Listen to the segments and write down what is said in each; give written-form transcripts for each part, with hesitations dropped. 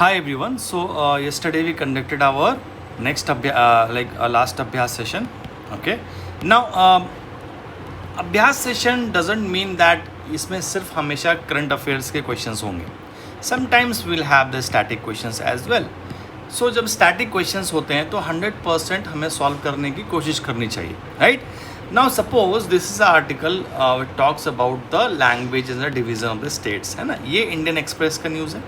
Hi everyone. Yesterday we conducted our last Abhyas session. Okay. Now Abhyas session doesn't mean that इसमें सिर्फ हमेशा current affairs के questions होंगे. Sometimes we'll have the static questions as well. So जब static questions होते हैं तो 100% हमें सॉल्व करने की कोशिश करनी चाहिए, right? Now suppose this is an article which talks about the language and the division of the states, है ना. ये इंडियन एक्सप्रेस का न्यूज़ है.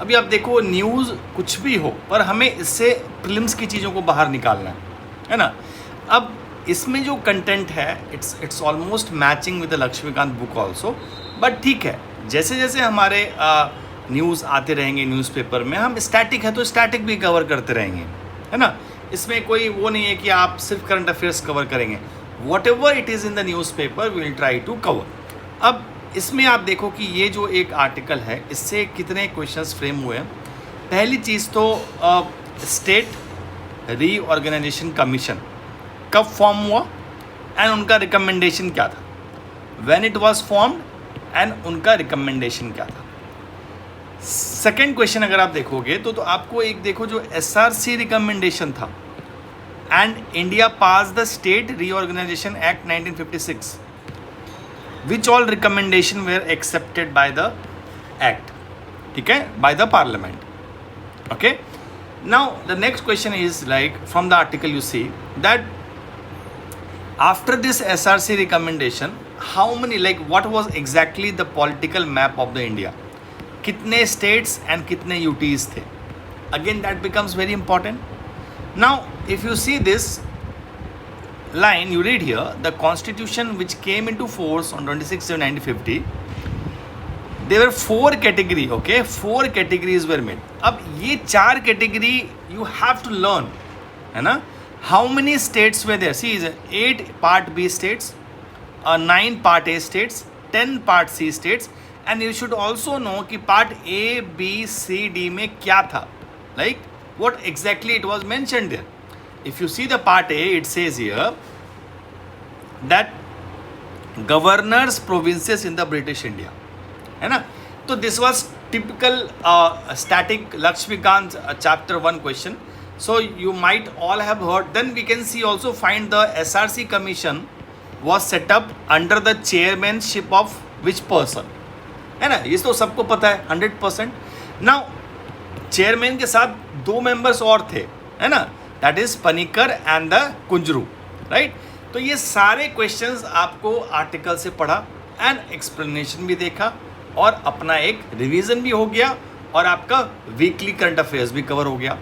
अभी आप देखो न्यूज़ कुछ भी हो पर हमें इससे प्रीलिम्स की चीज़ों को बाहर निकालना है ना. अब इसमें जो कंटेंट है it's almost matching with the Laxmikanth book also, but ठीक है, जैसे जैसे हमारे न्यूज़ आते रहेंगे न्यूज़पेपर में, हम स्टैटिक है तो स्टैटिक भी कवर करते रहेंगे, है ना. इसमें कोई वो नहीं है कि आप सिर्फ करंट अफेयर्स कवर करेंगे. Whatever it is in the newspaper we will try to cover. अब इसमें आप देखो कि ये जो एक आर्टिकल है इससे कितने क्वेश्चंस फ्रेम हुए हैं. पहली चीज़ तो स्टेट रीऑर्गेनाइजेशन कमीशन कब फॉर्म हुआ एंड उनका रिकमेंडेशन क्या था, when it was formed and उनका रिकमेंडेशन क्या था. सेकंड क्वेश्चन अगर आप देखोगे तो आपको एक देखो जो SRC रिकमेंडेशन था and India pass the state reorganisation act 1956, which all recommendation were accepted by the act, ठीक है, by the parliament. Okay, now the next question is like from the article you see that after this SRC recommendation how many, like what was exactly the political map of the India, कितने states and कितने UTs थे. Again that becomes very important. Now if you see this line, you read here the constitution which came into force on 26 June 1950, there were 4 category. Okay, 4 categories were made. अब ये 4 category you have to learn, है ना. How many states were there? See, 8 part B states, 9 part A states, 10 part C states, and you should also know कि part A, B, C, D में क्या था, like what exactly it was mentioned there. If you see the part A, it says here that governors provinces in the British India, है ना. तो this was typical static Lakshmikant chapter 1 question. So you might all have heard. Then we can see also find the SRC commission was set up under the chairmanship of which person, है ना. ये तो सबको पता है 100%. Now chairman के साथ 2 members और थे, है ना, that is Panikkar and the Kunzru, right. तो ये सारे क्वेश्चंस आपको आर्टिकल से पढ़ा एंड एक्सप्लेनेशन भी देखा और अपना एक रिवीजन भी हो गया और आपका वीकली करंट अफेयर्स भी कवर हो गया.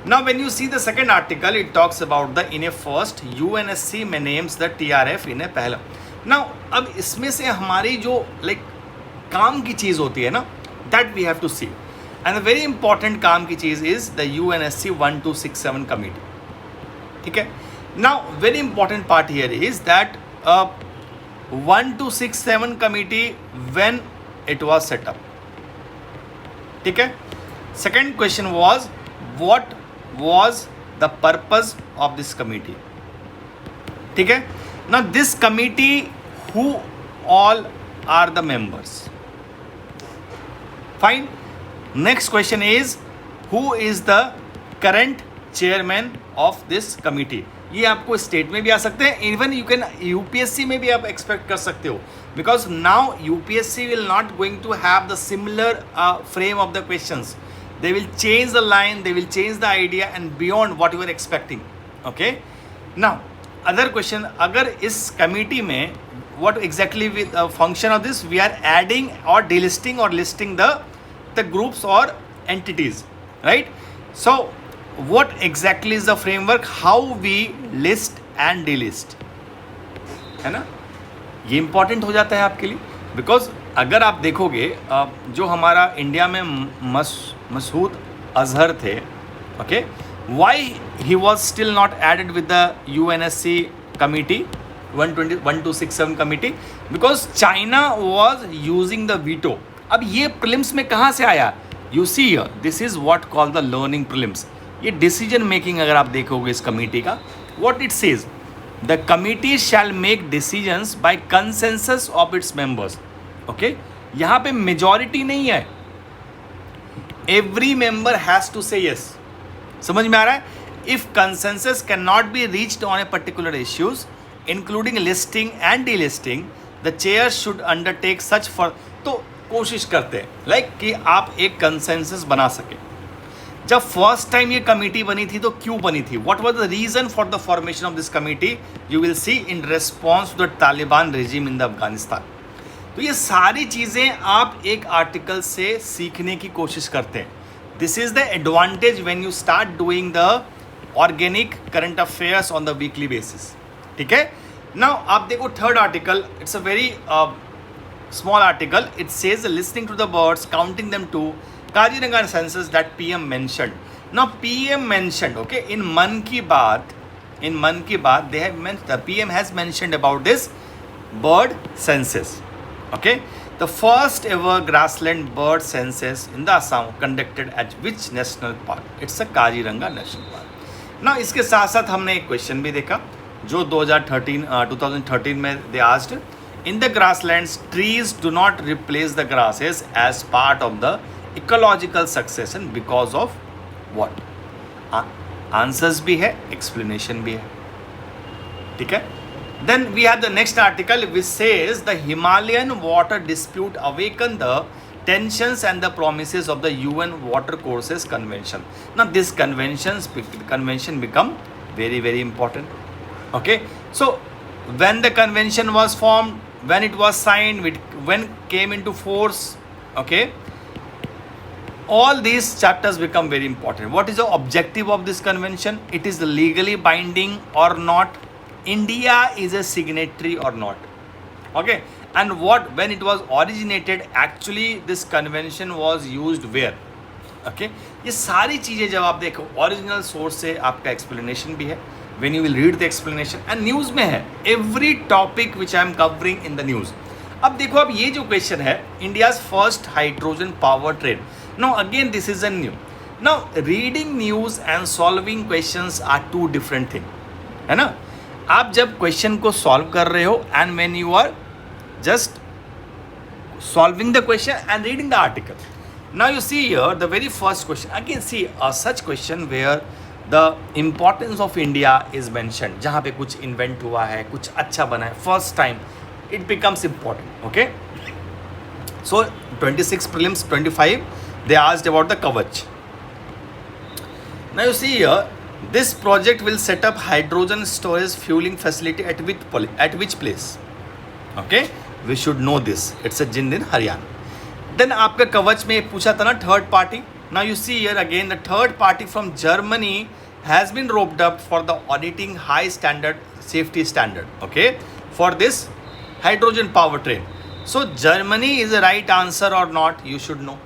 Now when you see the second article it talks about the in A first UNSC में नेम्स द TRF इन ए पहला. नाउ अब इसमें से हमारी जो लाइक काम की चीज़ होती है ना, that we have to see. And very important काम की चीज़ इज द UNSC 1267 कमिटी, ठीक है. Now very important part here is that 1267 committee when it was set up, ठीक है. Second question was what was the purpose of this committee, ठीक है. Now this committee who all are the members, fine. Next question is who is the current chairman of this committee. ये आपको state में भी आ सकते हैं, even you can UPSC में भी आप एक्सपेक्ट कर सकते हो, because now UPSC will not going to have the similar frame of the questions. They will change the line, they will change the idea and beyond what you are expecting. Okay, now other question, अगर इस committee में what exactly with function of this, we are adding or delisting or listing the groups or entities, right? So what exactly is the framework, how we list and delist, है ना. ये important हो जाता है आपके लिए, because अगर आप देखोगे जो हमारा इंडिया में मसूद अजहर थे, okay, why he was still not added with the UNSC committee 1267 committee, because China was using the veto. अब ये प्रीलिम्स में कहाँ से आया, you see here, this is what called the learning prelims. ये डिसीजन मेकिंग अगर आप देखोगे इस कमिटी का, what it says, the committee shall make decisions by consensus of its members. Okay, यहाँ पे मेजॉरिटी नहीं है, every member has to say yes. समझ में आ रहा है? If consensus cannot be reached on a particular issues, including listing and delisting, the chair should undertake such for. तो कोशिश करते हैं लाइक कि आप एक कंसेंसस बना सके. जब फर्स्ट टाइम ये कमेटी बनी थी तो क्यों बनी थी? What was the reason for the formation of this committee? You will see in response to the Taliban regime in the Afghanistan. तो ये सारी चीज़ें आप एक आर्टिकल से सीखने की कोशिश करते हैं. This is the advantage when you start doing the organic current affairs on the weekly basis. ठीक है. नाउ आप देखो third article. It's a very small article. It says listening to the birds, counting them to Kaziranga census that PM mentioned. Now PM mentioned, okay, in Man Ki Baat, they have mentioned, the PM has mentioned about this bird census. Okay, the first ever grassland bird census in the Assam conducted at which national park? It's a Kaziranga national park. Now इसके साथ साथ हमने एक question भी देखा जो 2013 में they asked. In the grasslands, trees do not replace the grasses as part of the ecological succession because of what? Answers भी है, explanation भी है. ठीक है. Then we have the next article which says the Himalayan water dispute awakened the tensions and the promises of the UN Water Courses Convention. Now this convention become very, very important. Okay. So when the convention was formed, when it was signed, when came into force, okay, all these chapters become very important. What is the objective of this convention? It is legally binding or not? India is a signatory or not? Okay. And when it was originated, actually this convention was used where? Okay. ये सारी चीज़ें जब आप देखो original source से आपका explanation भी है. When you will read the explanation and news में है every topic which I am covering in the news. अब देखो अब ये जो क्वेश्चन है India's first hydrogen power train. Now again this is a new. Now reading news and solving questions are two different things. है ना? आप जब क्वेश्चन को सॉल्व कर रहे हो and when you are just solving the question and reading the article. Now you see here the very first question. Again see such question where the importance of India is mentioned. जहाँ पे कुछ invent हुआ है, कुछ अच्छा बना है, first time, it becomes important. Okay. So 26 prelims, 25, they asked about the Kavach. Now you see here, this project will set up hydrogen storage fueling facility at which place? Okay, we should know this. It's a Jind in Haryana. Then आपका कवच में पूछा था ना third party. Now you see here again the third party from Germany has been roped up for the auditing high standard safety standard, okay, for this hydrogen powertrain. So Germany is the right answer or not? You should know.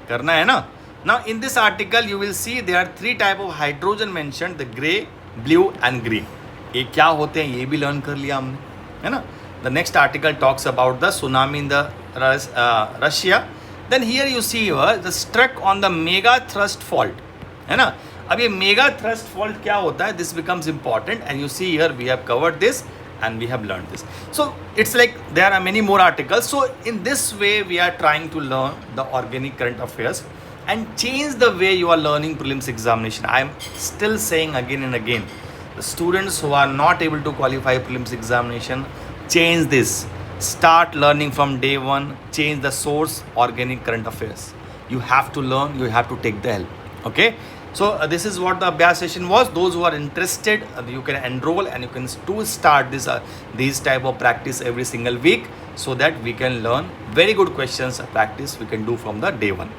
करना है ना. Now in this article you will see there are three type of hydrogen mentioned: the grey, blue and green. ये क्या होते हैं ये भी learn कर लिया हमने, है ना. The next article talks about the tsunami in the Russia. Then here you see here the struck on the mega thrust fault, है ना. अब ये mega thrust fault क्या होता है? This becomes important and you see here we have covered this and we have learned this. So it's like there are many more articles. So in this way we are trying to learn the organic current affairs and change the way you are learning prelims examination. I am still saying again and again, the students who are not able to qualify prelims examination, change this. Start learning from day one. Change the source, organic current affairs. You have to learn. You have to take the help. Okay. So this is what the Abhyas session was. Those who are interested, you can enroll and you can start these type of practice every single week so that we can learn very good questions practice we can do from the day one.